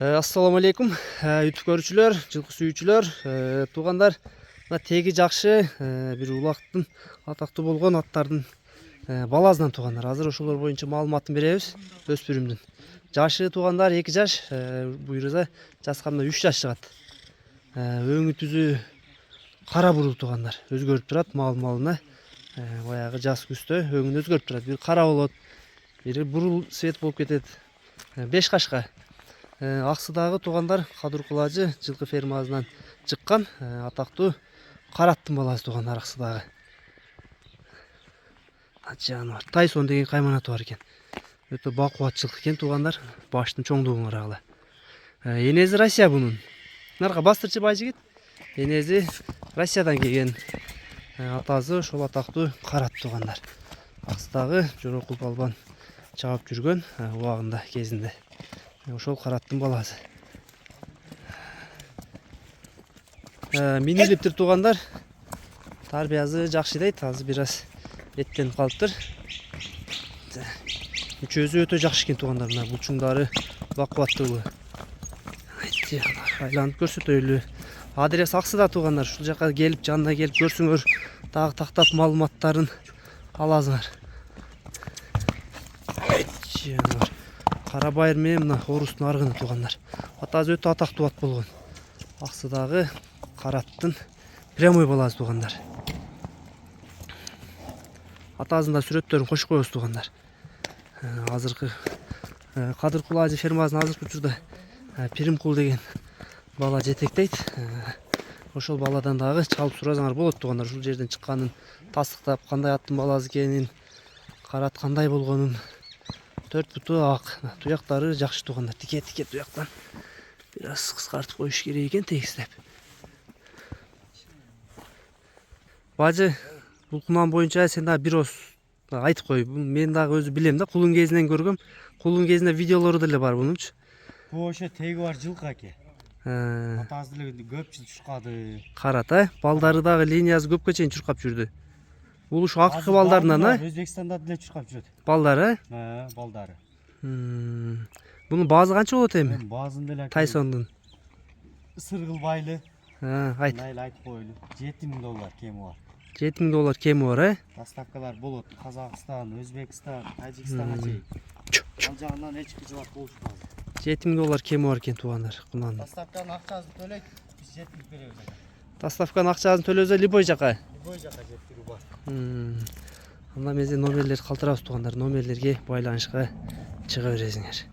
Assalamu alaikum. YouTube көрүүчүлөр, жылкы сүйүүчүлөр, туугандар. Мына теги жакшы, бир улактын атактуу болгон аттардын баласынан туугандар. Азыр ошолор боюнча маалыматын беребиз. Өспүрүмдүн. Жашы туугандар 2 жаш, буйруза жасканда 3 жаш чыгат. Өңү түзү кара бурул туугандар. Өзгөрүп турат мал-малына. Баягы жас күздө өңүн өзгөрүп турат. Бир кара болот, бир бурул свет болуп кетет. 5 кашка. Аксыдагы туугандар Кадыр Кулажы жылкы фермасынан чыккан атактуу караттын баласы туугандар Аксыдагы. Жаныбар Тайсон деген кайманаты бар экен. Өтө бакубат жылкы экен туугандар. Баштын чоңдугун карагыла. Энеси Россия бунун. Нарга бастырчы байжигит. Энеси Россиядан келген. Атасы ошол атактуу карат туугандар. Аксыдагы Жорокул балбан чабып жүргөн убагында кезинде. Ошол караттын баласы. Минилиптир туугандар. Тарбиясы жакшы дейт. Азыр бир аз эттен калыптыр. Үчөөсү өтө жакшы экен туугандар. Мына булчуңдары бакубаттуулу. Айланып көрсөтөйлү. Адрес Аксыда туугандар. Ушул жака келип, жанына келип көрсөңөр, дагы тактап маалыматтарын аласыңар. Карабайыр менен мына Орустун аргыны туугандар. Атасы өтө атактуу ат болгон. Аксыдагы караттын прямой баласы туугандар. Атасынын да сүрөттөрүн кошуп коебуз туугандар. Азыркы Кадыр Кулажы фермасынын азыркы учурда Пиримкул деген бала жетектейт. Ошол баладан дагы чалып сурасаңар болот туугандар. Ушул жерден чыкканын тастыктап, кандай аттын баласы экенин, карат кандай болгонун. 4 буту ак, туяктары жакшы туугандар. Тике-тике туяктан бир аз кыскартып коюш керек экен тегистеп. Бажы, бул кунам боюнча сен дагы бир ос айтып кой. Мен дагы өзү билем да, кулун кезинен көргөм. Кулун кезинде видеолору деле бар бунунчу. Бул ошо теги бар жылкы аке. Атасы деле көп жыл чуркады. Карат, балдары дагы линиясы көпкө чейин чуркап жүрдү. Бул ушу акыркы балдарынан, Өзбекстанда деле чуркап жүрөт. Балдары? Балдары. Бунун баазы канча болот эми? Баазын деле Тайсондун. Сыргыл байлы. Айт. Найл айтып коелу. $7000 кеми бар. $7000 кеми бар, Доставкалар болот. Казакстан, Өзбекстан, Тажикстанга чейин. Ал жагынан эч кыжылат болушпайт. $7000 кеми бар экен туугандар. Кунан. Доставканын акчасын төлөйт, биз жеткирип беребиз. Доставканын акчасын төлөсө любой жака. Любой жака жеткирип бар. Анда мезе номерлерди калтырабыз туугандар. Номерлерге байланышка чыга бересиңер.